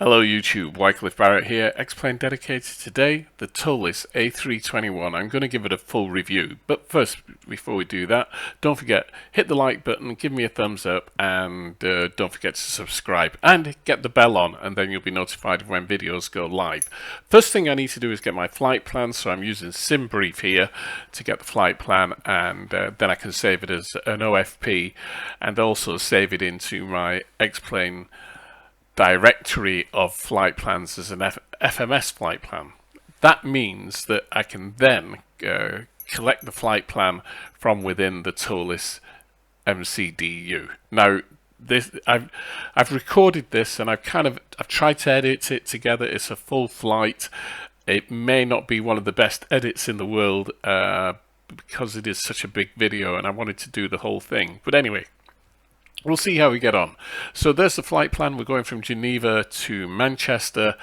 Hello YouTube, Wycliffe Barrett here, X-Plane dedicated today, the Toliss A321. I'm going to give it a full review, but first, before we do that, don't forget, hit the like button, give me a thumbs up, and don't forget to subscribe, and get the bell on, and then you'll be notified when videos go live. First thing I need to do is get my flight plan, so I'm using SimBrief here to get the flight plan, and then I can save it as an OFP, and also save it into my X-Plane directory of flight plans as an FMS flight plan. That means that I can then collect the flight plan from within the Toliss MCDU. Now, this I've recorded this and I've tried to edit it together. It's a full flight. It may not be one of the best edits in the world because it is such a big video, and I wanted to do the whole thing. But anyway, we'll see how we get on. So there's the flight plan. We're going from Geneva to Manchester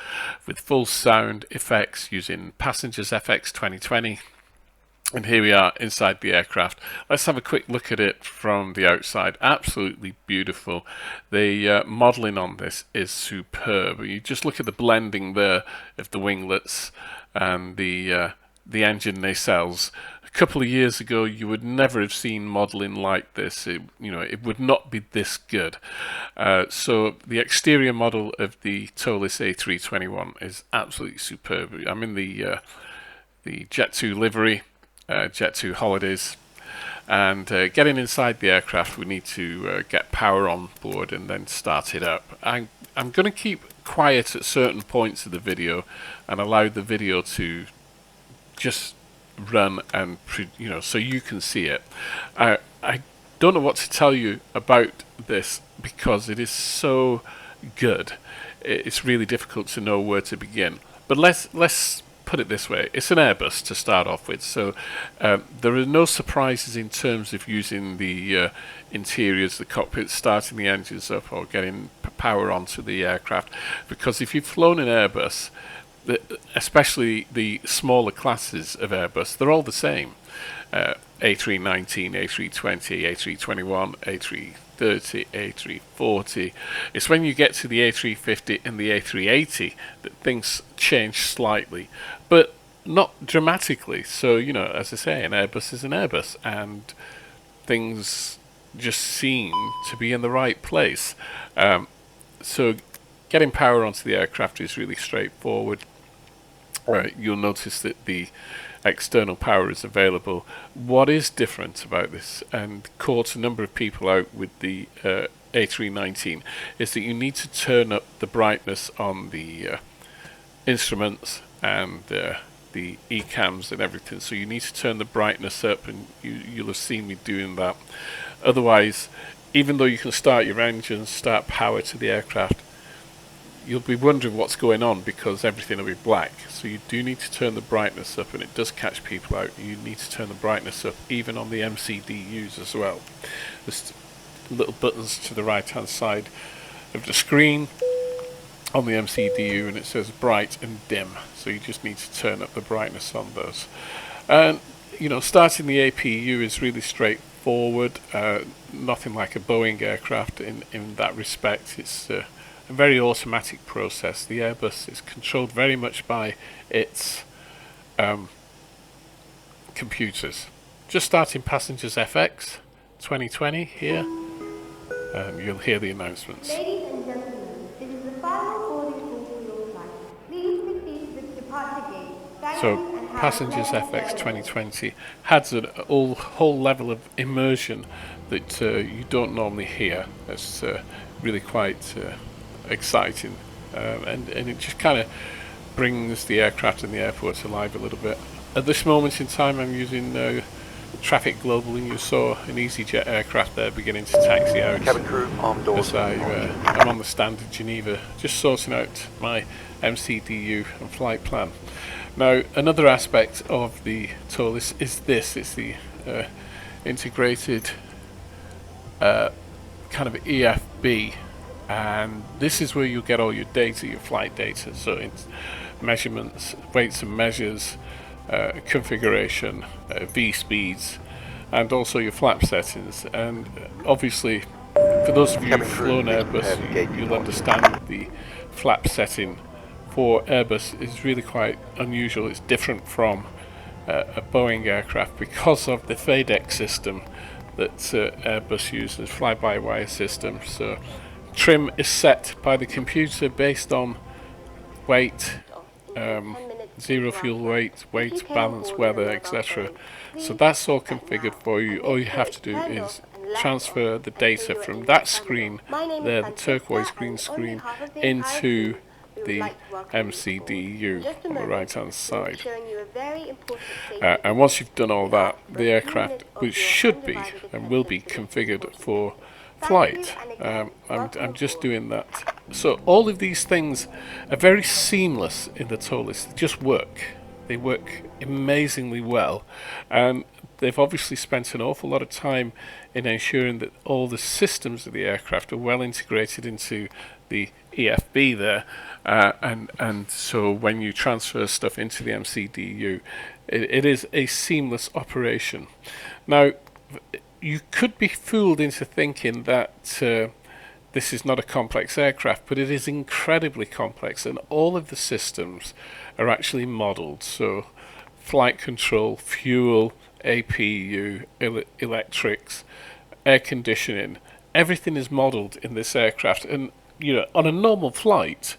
with full sound effects using Passengers FX 2020. And here we are inside the aircraft. Let's have a quick look at it from the outside. Absolutely beautiful. The modelling on this is superb. You just look at the blending there of the winglets and the engine nacelles. A couple of years ago, you would never have seen modelling like this. It would not be this good. So the exterior model of the Toliss A321 is absolutely superb. I'm in the Jet2 livery, Jet2 holidays, and getting inside the aircraft, we need to get power on board and then start it up. I'm going to keep quiet at certain points of the video and allow the video to just run and so you can see it. I don't know what to tell you about this because it is so good. It's really difficult to know where to begin. But let's put it this way: it's an Airbus to start off with, so there are no surprises in terms of using the interiors, the cockpit, starting the engines up or getting power onto the aircraft, because if you've flown an Airbus, especially the smaller classes of Airbus, they're all the same. A319, A320, A321, A330, A340. It's when you get to the A350 and the A380 that things change slightly, but not dramatically. So, as I say, an Airbus is an Airbus, and things just seem to be in the right place. So getting power onto the aircraft is really straightforward. You'll notice that the external power is available. What is different about this, and caught a number of people out with the A319, is that you need to turn up the brightness on the instruments and the ECAMs and everything. So you need to turn the brightness up, and you'll have seen me doing that. Otherwise, even though you can start your engines, start power to the aircraft, you'll be wondering what's going on because everything will be black. So you do need to turn the brightness up, and it does catch people out. You need to turn the brightness up even on the MCDUs as well. There's little buttons to the right hand side of the screen on the MCDU, and it says bright and dim, so you just need to turn up the brightness on those. And starting the APU is really straightforward. Nothing like a Boeing aircraft in that respect. It's a very automatic process. The Airbus is controlled very much by its computers. Just starting Passengers FX 2020 here, and you'll hear the announcements. Ladies and gentlemen, this is the final boarding call for your flight. Please proceed with departure gate. So Passengers FX 2020 has a whole level of immersion that you don't normally hear. It's really quite exciting, and it just kind of brings the aircraft and the airport alive a little bit. At this moment in time, I'm using Traffic Global, and you saw an EasyJet aircraft there beginning to taxi out. Cabin crew, armed doors. As I'm on the stand in Geneva, just sorting out my MCDU and flight plan. Now, another aspect of the Toliss is this: it's the integrated kind of EFB. And this is where you get all your data, your flight data. So it's measurements, weights and measures, configuration, V speeds, and also your flap settings. And obviously, for those of you who've flown Airbus, you'll understand the flap setting for Airbus is really quite unusual. It's different from a Boeing aircraft because of the FADEC system that Airbus uses, fly-by-wire system. So trim is set by the computer based on weight, zero fuel weight, balance, weather, etc. So that's all configured for you. All you have to do is transfer the data from that screen there, the turquoise green screen, into the MCDU on the right hand side. And once you've done all that, the aircraft, which should be and will be configured for flight. I'm just doing that. So all of these things are very seamless in the Toliss. They just work. They work amazingly well, and they've obviously spent an awful lot of time in ensuring that all the systems of the aircraft are well integrated into the EFB there, and so when you transfer stuff into the MCDU, it is a seamless operation. Now, you could be fooled into thinking that this is not a complex aircraft, but it is incredibly complex, and all of the systems are actually modeled. So flight control, fuel, APU, electrics, air conditioning, everything is modeled in this aircraft. And you know, on a normal flight,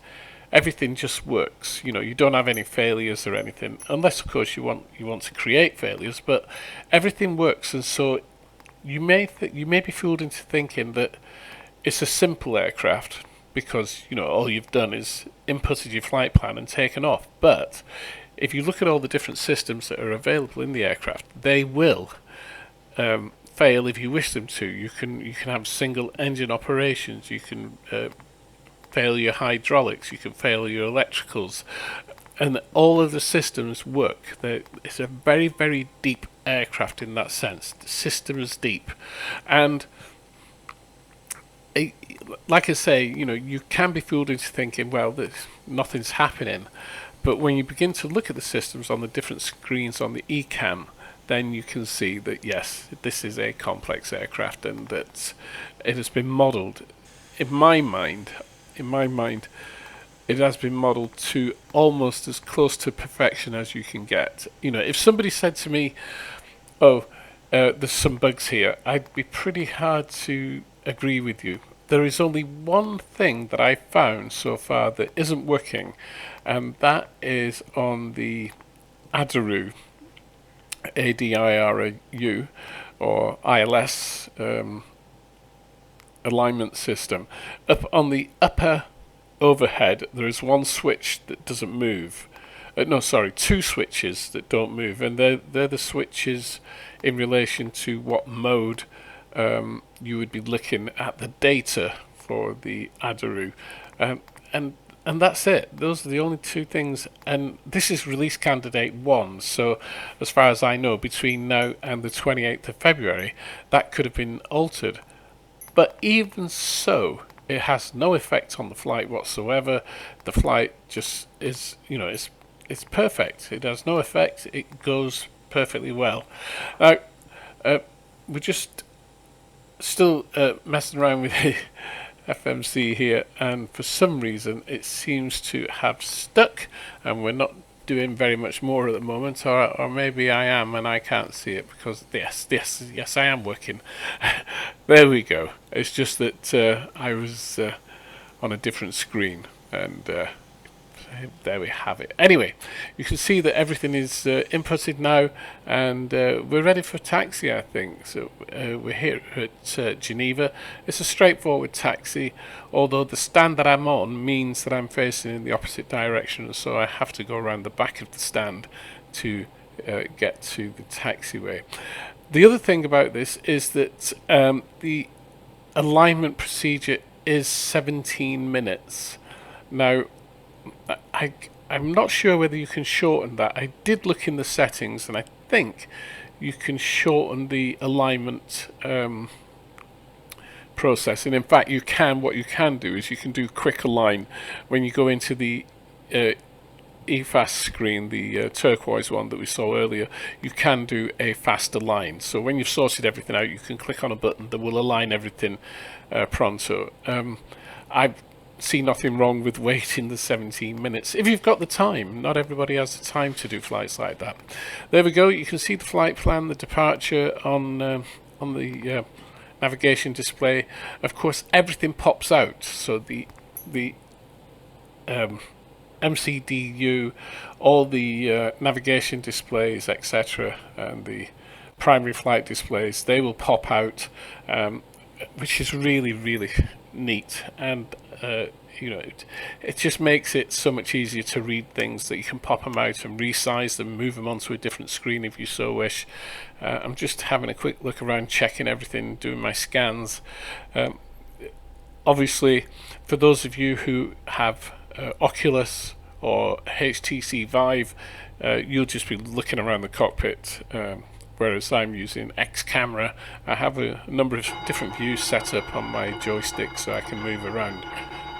everything just works. You know, you don't have any failures or anything, unless of course you want to create failures, but everything works. And so you may be fooled into thinking that it's a simple aircraft because, you know, all you've done is inputted your flight plan and taken off. But if you look at all the different systems that are available in the aircraft, they will fail if you wish them to. You can have single engine operations. You can fail your hydraulics. You can fail your electricals, and all of the systems work. It's a very, very deep aircraft in that sense. The system is deep, and like I say, you know, you can be fooled into thinking, well, nothing's happening. But when you begin to look at the systems on the different screens on the ECAM, then you can see that yes, this is a complex aircraft, and that it has been modelled. In my mind, it has been modelled to almost as close to perfection as you can get. You know, if somebody said to me, "Oh, there's some bugs here," I'd be pretty hard to agree with you. There is only one thing that I found so far that isn't working, and that is on the ADIRU, ADIRU, or ILS alignment system. Up on the upper overhead, there is one switch that doesn't move. Two switches that don't move, and they're the switches in relation to what mode you would be looking at the data for the ADIRU, and that's it. Those are the only two things, and this is release candidate 1, so as far as I know, between now and the 28th of February, that could have been altered. But even so, it has no effect on the flight whatsoever. The flight just is, you know, it's perfect. It has no effect. It goes perfectly well. Now, we're just still messing around with the FMC here, and for some reason it seems to have stuck, and we're not doing very much more at the moment, or maybe I am and I can't see it because yes I am working. There we go. It's just that I was on a different screen, and there we have it. Anyway, you can see that everything is inputted now, and we're ready for taxi, I think. So we're here at Geneva. It's a straightforward taxi, although the stand that I'm on means that I'm facing in the opposite direction, so I have to go around the back of the stand to get to the taxiway. The other thing about this is that the alignment procedure is 17 minutes. Now, I'm not sure whether you can shorten that. I did look in the settings, and I think you can shorten the alignment process. And in fact, you can. What you can do is you can do quick align when you go into the EFAST screen, the turquoise one that we saw earlier. You can do a fast align. So when you've sorted everything out, you can click on a button that will align everything pronto. see nothing wrong with waiting the 17 minutes if you've got the time. Not everybody has the time to do flights like that. There we go. You can see the flight plan, the departure on the navigation display. Of course, everything pops out. So the MCDU, all the navigation displays, etc., and the primary flight displays, they will pop out, which is really, really neat. And it just makes it so much easier to read things, that you can pop them out and resize them, move them onto a different screen if you so wish. I'm just having a quick look around, checking everything, doing my scans. Obviously, for those of you who have Oculus or HTC Vive, you'll just be looking around the cockpit, whereas I'm using X camera. I have a number of different views set up on my joystick, so I can move around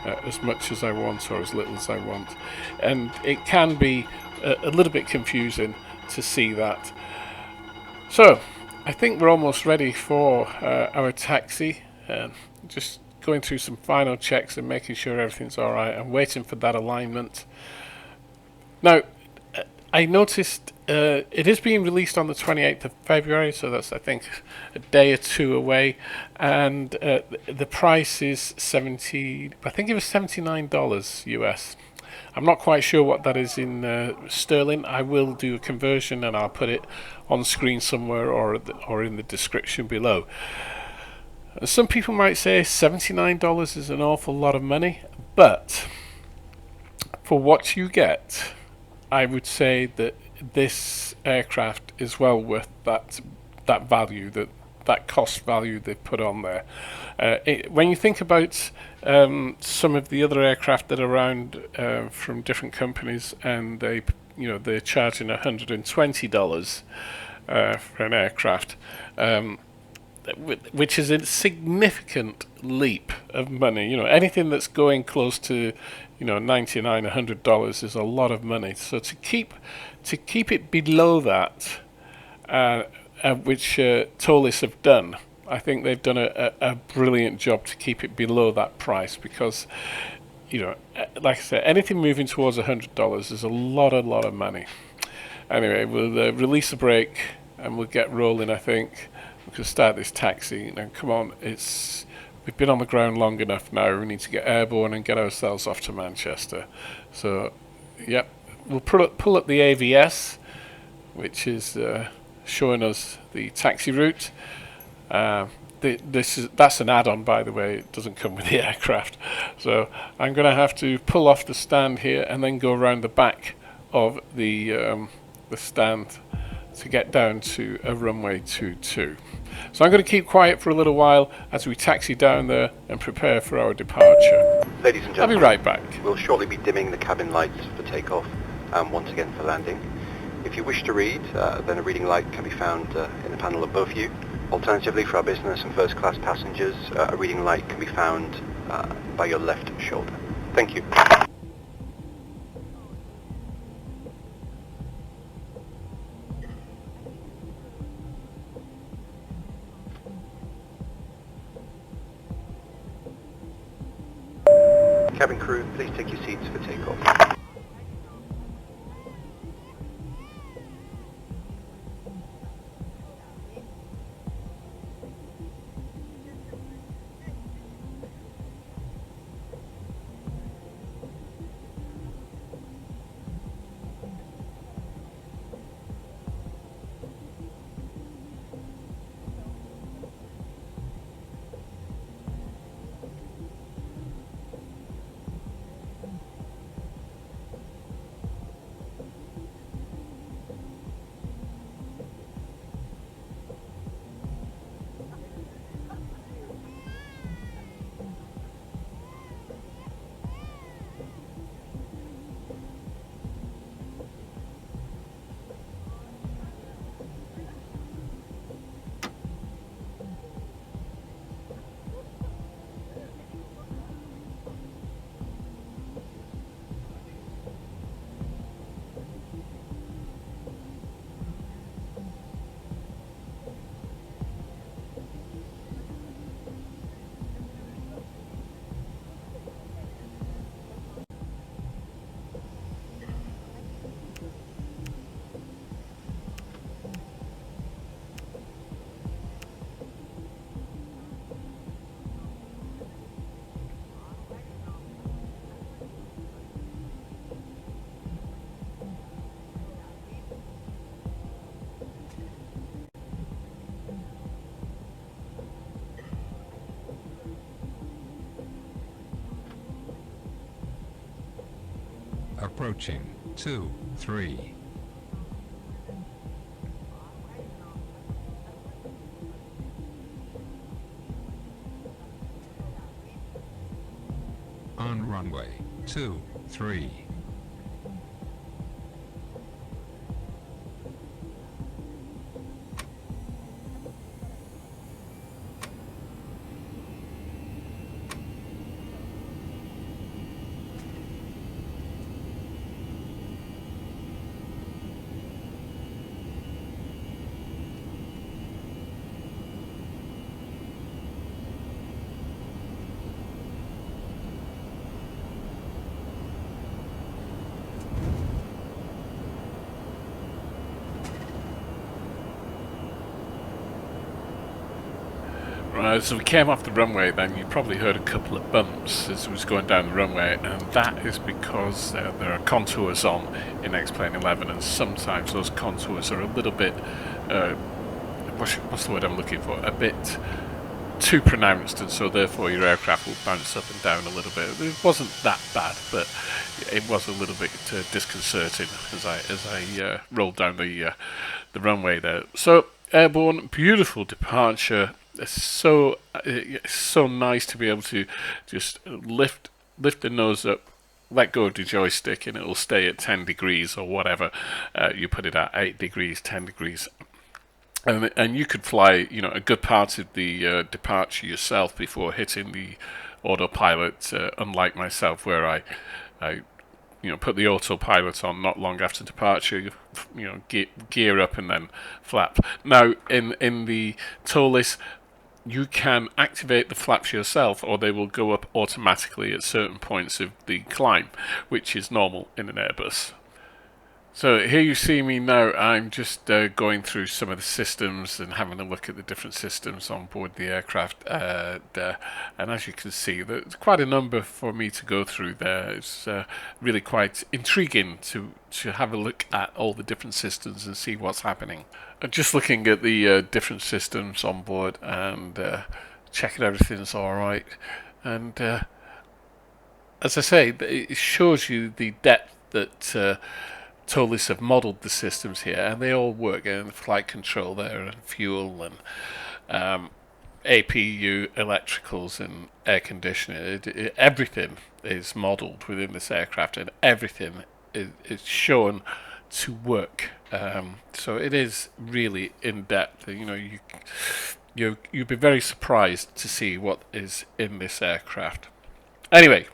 as much as I want or as little as I want, and it can be a little bit confusing to see that. So I think we're almost ready for our taxi. Just going through some final checks and making sure everything's alright. I'm waiting for that alignment. Now, I noticed it is being released on the 28th of February, so that's, I think, a day or two away, and the price is I think it was $79 US. I'm not quite sure what that is in sterling. I will do a conversion and I'll put it on screen somewhere or in the description below. Some people might say $79 is an awful lot of money, but for what you get, I would say that this aircraft is well worth that value, that cost value they put on there. When you think about some of the other aircraft that are around from different companies, and they're charging $120 for an aircraft, which is a significant leap of money. Anything that's going close to $99, $100 is a lot of money. So to keep it below that, which Toliss have done, I think they've done a brilliant job to keep it below that price, because like I said, anything moving towards $100 is a lot of money. Anyway, we'll release the brake and we'll get rolling. I think we can start this taxi. Now, come on, we've been on the ground long enough now. We need to get airborne and get ourselves off to Manchester. So, yep, we'll pull up the AVS, which is showing us the taxi route. That's an add-on, by the way. It doesn't come with the aircraft. So I'm going to have to pull off the stand here and then go around the back of the stand to get down to a runway 22. So I'm going to keep quiet for a little while as we taxi down there and prepare for our departure. Ladies and gentlemen, I'll be right back. We'll shortly be dimming the cabin lights for takeoff and once again for landing. If you wish to read, then a reading light can be found in the panel above you. Alternatively, for our business and first class passengers, a reading light can be found by your left shoulder. Thank you. Cabin crew, please take your seats for takeoff. Approaching 2-3. On runway 23. Right, so we came off the runway, then you probably heard a couple of bumps as it was going down the runway, and that is because there are contours on in X-Plane 11, and sometimes those contours are a little bit, what's the word I'm looking for, a bit too pronounced, and so therefore your aircraft will bounce up and down a little bit. It wasn't that bad, but it was a little bit disconcerting as I rolled down the runway there. So airborne, beautiful departure. It's so nice to be able to just lift the nose up, let go of the joystick, and it'll stay at 10 degrees or whatever you put it at, 8 degrees, 10 degrees. And you could fly, you know, a good part of the departure yourself before hitting the autopilot. Unlike myself, where I put the autopilot on not long after departure. Gear up and then flap. Now, in the Toliss, you can activate the flaps yourself, or they will go up automatically at certain points of the climb, which is normal in an Airbus. So here you see me now. I'm just going through some of the systems and having a look at the different systems on board the aircraft, and as you can see, there's quite a number for me to go through there. It's really quite intriguing to have a look at all the different systems and see what's happening. Just looking at the different systems on board and checking everything's alright, and as I say, it shows you the depth that Toliss have modelled the systems here, and they all work, and flight control there, and fuel, and APU, electricals, and air conditioning. Everything is modelled within this aircraft, and everything is shown to work. So it is really in depth. You'd be very surprised to see what is in this aircraft. Anyway,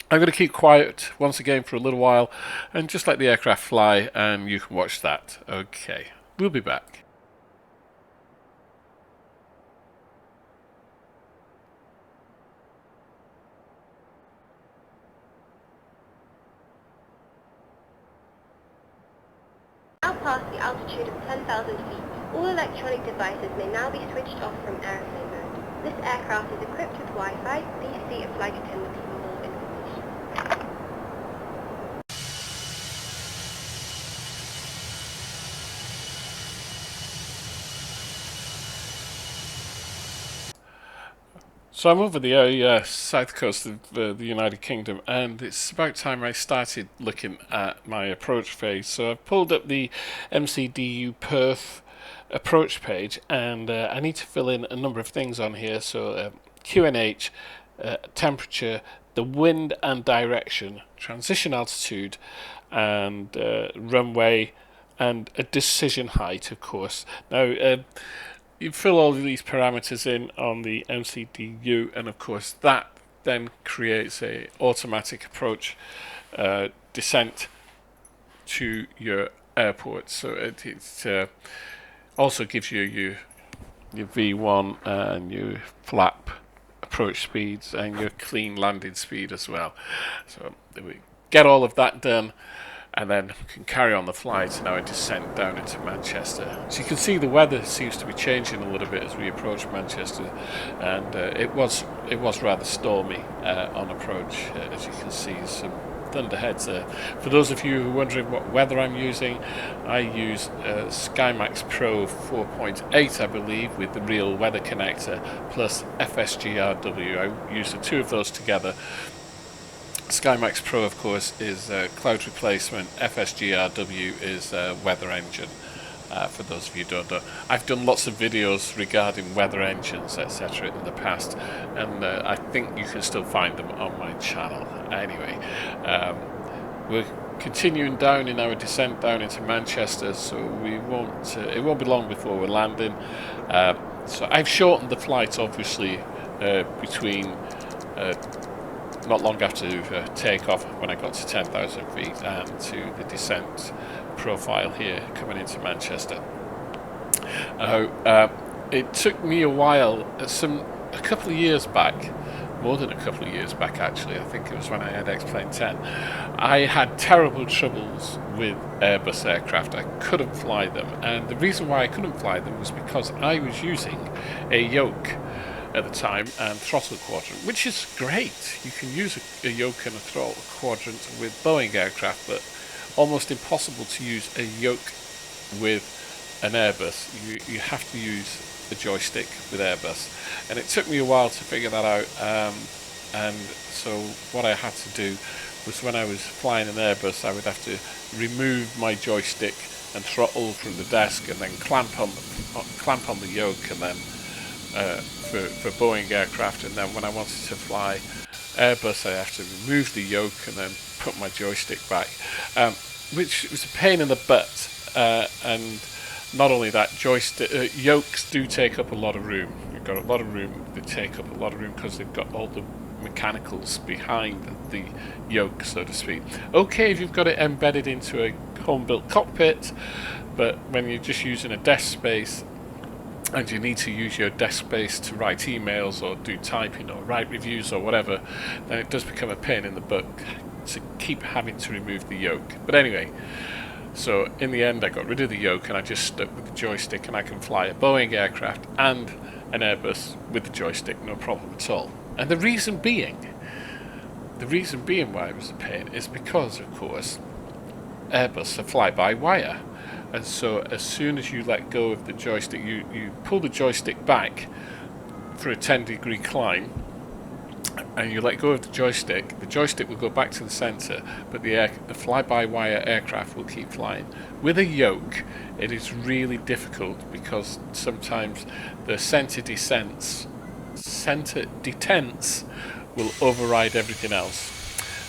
I'm going to keep quiet once again for a little while and just let the aircraft fly, and you can watch that. Okay, we'll be back. Now past the altitude of 10,000 feet, all electronic devices may now be switched off from airplane mode. This aircraft is equipped with Wi-Fi. Please see a flight attendant for more information. So I'm over the south coast of the United Kingdom, and it's about time I started looking at my approach page. So I've pulled up the MCDU Perth approach page, and I need to fill in a number of things on here. So QNH, temperature, the wind and direction, transition altitude, and runway, and a decision height, of course. Now, you fill all of these parameters in on the MCDU, and of course that then creates a automatic approach descent to your airport. So it also gives you your V1 and your flap approach speeds and your clean landing speed as well. So we get all of that done, and then we can carry on the flight. Now I descend down into Manchester. So you can see the weather seems to be changing a little bit as we approach Manchester, and it was rather stormy on approach. As you can see, some thunderheads there. For those of you who are wondering what weather I'm using, I use SkyMax Pro 4.8, I believe, with the real weather connector plus FSGRW. I use the two of those together SkyMax Pro, of course, is cloud replacement. FSGRW is weather engine. For those of you who don't know, I've done lots of videos regarding weather engines, etc. in the past, and I think you can still find them on my channel. Anyway, we're continuing down in our descent down into Manchester, so we won't. It won't be long before we're landing. So I've shortened the flight, obviously, between. Not long after takeoff, when I got to 10,000 feet, and to the descent profile here coming into Manchester. It took me a while, a couple of years back, more than a couple of years back actually, I think it was when I had X-Plane 10, I had terrible troubles with Airbus aircraft. I couldn't fly them, and the reason why I couldn't fly them was because I was using a yoke at the time and throttle quadrant, which is great. You can use a yoke and a throttle quadrant with Boeing aircraft, but almost impossible to use a yoke with an Airbus. You have to use a joystick with Airbus, and it took me a while to figure that out, and so what I had to do was, when I was flying an Airbus, I would have to remove my joystick and throttle from the desk, and then clamp on the yoke, and then for Boeing aircraft, and then when I wanted to fly Airbus, I have to remove the yoke and then put my joystick back, which was a pain in the butt. And not only that, yokes do take up a lot of room. You've got a lot of room. They take up a lot of room because they've got all the mechanicals behind the yoke, so to speak. Okay, if you've got it embedded into a home-built cockpit, but when you're just using a desk space, and you need to use your desk space to write emails or do typing or write reviews or whatever, then it does become a pain in the butt to keep having to remove the yoke. But anyway, so in the end I got rid of the yoke and I just stuck with the joystick, and I can fly a Boeing aircraft and an Airbus with the joystick, no problem at all. And the reason being why it was a pain is because, of course, Airbus are fly-by-wire. And so as soon as you let go of the joystick, you pull the joystick back for a 10-degree climb, and you let go of the joystick will go back to the center, but the fly-by-wire aircraft will keep flying. With a yoke, it is really difficult because sometimes the center detents will override everything else,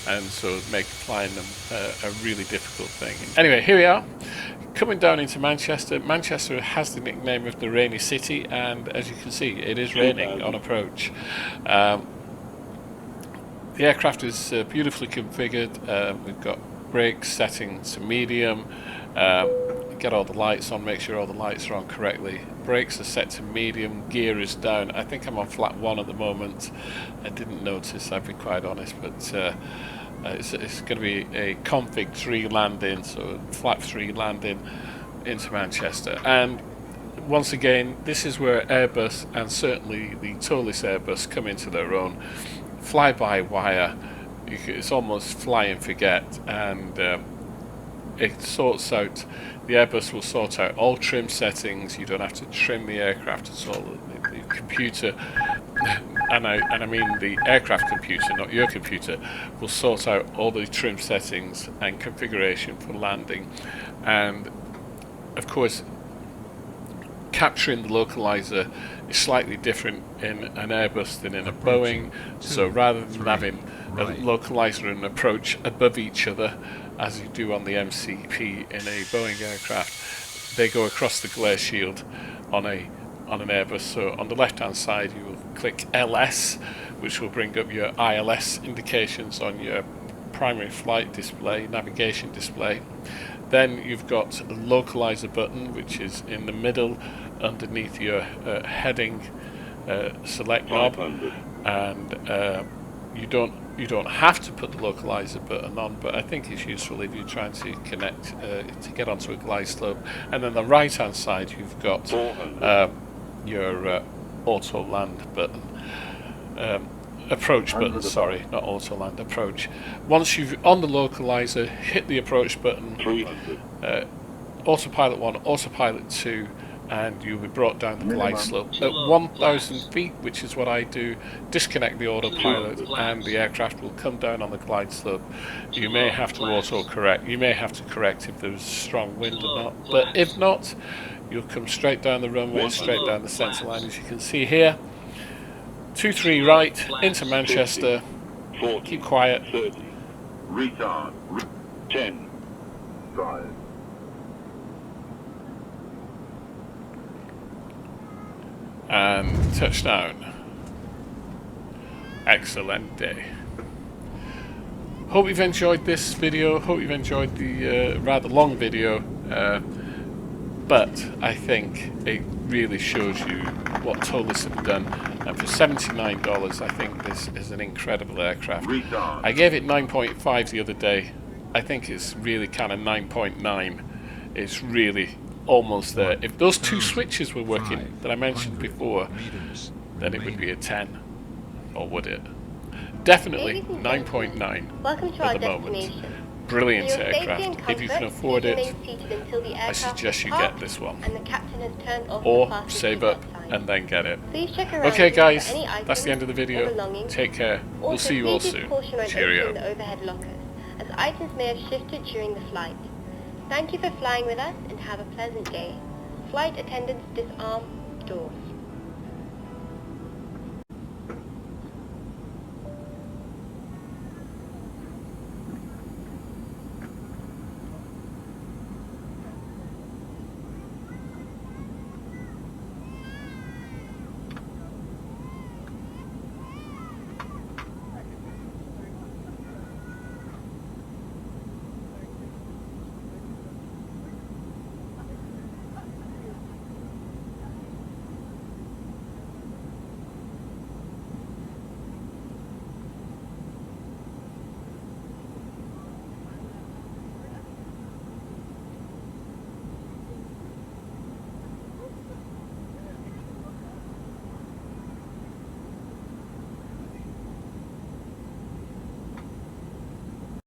and so make flying them a really difficult thing. Anyway, here we are, coming down into Manchester. Manchester has the nickname of the rainy city, and as you can see, it is raining on approach. The aircraft is beautifully configured. We've got brakes setting to medium. Get all the lights on, make sure all the lights are on correctly. Brakes are set to medium, gear is down. I think I'm on flat 1 at the moment. I didn't notice, I'll be quite honest, but it's going to be a config 3 landing, so flat 3 landing into Manchester. And once again, this is where Airbus, and certainly the Toliss Airbus, come into their own. Fly-by-wire, it's almost fly and forget, and it sorts out, the Airbus will sort out all trim settings. You don't have to trim the aircraft at all. The computer, and I mean the aircraft computer, not your computer, will sort out all the trim settings and configuration for landing. And of course, capturing the localizer is slightly different in an Airbus than in a Boeing. So rather than having a localizer and approach above each other, as you do on the MCP in a Boeing aircraft, they go across the glare shield on an Airbus. So on the left hand side you will click LS, which will bring up your ILS indications on your primary flight display, navigation display. Then you've got the localizer button, which is in the middle underneath your heading select knob, and you don't have to put the localizer button on, but I think it's useful if you're trying to connect to get onto a glide slope. And then the right hand side you've got your auto land button, approach button, sorry, not auto land, approach. Once you've on the localizer, hit the approach button, autopilot 1, autopilot 2 and you'll be brought down the glide slope. At 1,000 feet, which is what I do, disconnect the autopilot and the aircraft will come down on the glide slope. You may have to auto-correct. You may have to correct if there's strong wind or not, but if not, you'll come straight down the runway, straight down the centre line, as you can see here. 23 right, into Manchester. Keep quiet. 30. Retard. 10. 5. And touchdown. Excellent day. Hope you've enjoyed this video. Hope you've enjoyed the rather long video, but I think it really shows you what Toliss have done, and for $79 I think this is an incredible aircraft. I gave it 9.5 the other day. I think it's really kind of 9.9. It's really almost there. If those two switches were working that I mentioned before, then it would be a 10, or would it? Definitely 9.9 Welcome to at our the moment. destination. Brilliant For your safety and aircraft. If you can comfort, afford please it, remain seated until the I aircraft suggest is you parked get this one, and the captain has turned off or the fasten save seatbelt up sign. and then get it. Please check around Okay you for guys, any items that's the end of the or video. belongings. Take care. We'll Also, see you all please use soon. caution when opening Cheerio. the overhead lockers, as items may have shifted during the flight. Thank you for flying with us and have a pleasant day. Flight attendants disarm door.